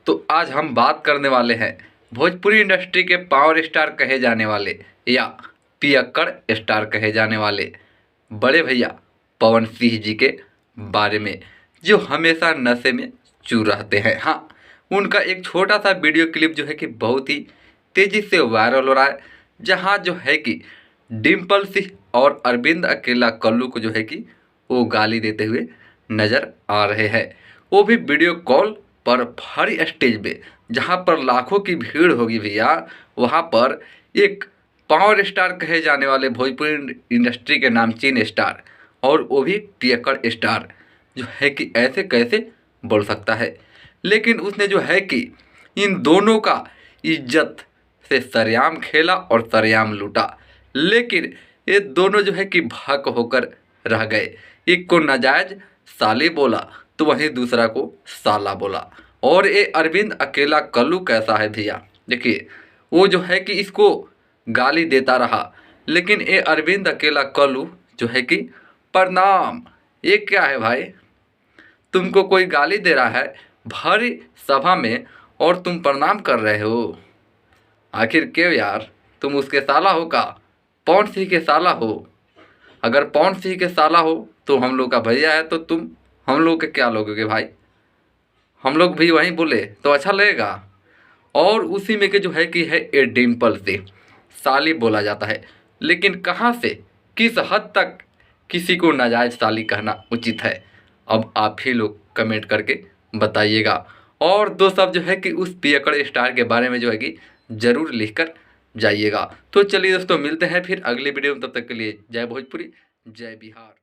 तो आज हम बात करने वाले हैं भोजपुरी इंडस्ट्री के पावर स्टार कहे जाने वाले या पियक्कड़ स्टार कहे जाने वाले बड़े भैया पवन सिंह जी के बारे में, जो हमेशा नशे में चूर रहते हैं। हाँ, उनका एक छोटा सा वीडियो क्लिप जो है कि बहुत ही तेज़ी से वायरल हो रहा है, जहाँ जो है कि डिम्पल सिंह और अरविंद अकेला कल्लू को जो है कि वो गाली देते हुए नज़र आ रहे हैं। वो भी वीडियो कॉल पर भारी स्टेज पे, जहाँ पर लाखों की भीड़ होगी भैया, वहाँ पर एक पावर स्टार कहे जाने वाले भोजपुरी इंडस्ट्री के नामचीन स्टार और वो भी पियक्कड़ स्टार जो है कि ऐसे कैसे बोल सकता है। लेकिन उसने जो है कि इन दोनों का इज्जत से सरेआम खेला और सरेआम लूटा। लेकिन ये दोनों जो है कि भक होकर रह गए। एक को नाजायज साली बोला तो वहीं दूसरा को साला बोला। और ये अरविंद अकेला कल्लू कैसा है भैया, देखिए वो जो है कि इसको गाली देता रहा, लेकिन ये अरविंद अकेला कल्लू जो है कि प्रणाम, ये क्या है भाई, तुमको कोई गाली दे रहा है भारी सभा में और तुम प्रणाम कर रहे हो। आखिर क्यों यार, तुम उसके साला हो का? पवन सिंह के साला हो? अगर पवन सिंह के साला हो तो हम लोग का भैया है, तो तुम हम लोग के क्या लोगोगे भाई? हम लोग भी वहीं बोले तो अच्छा लगेगा। और उसी में के जो है कि है ए डिम्पल से साली बोला जाता है, लेकिन कहाँ से किस हद तक किसी को नाजायज साली कहना उचित है, अब आप ही लोग कमेंट करके बताइएगा। और दो सब जो है कि उस पियक्कड़ स्टार के बारे में जो है कि ज़रूर लिखकर जाइएगा। तो चलिए दोस्तों, मिलते हैं फिर अगली वीडियो में, तब तक के लिए जय भोजपुरी, जय बिहार।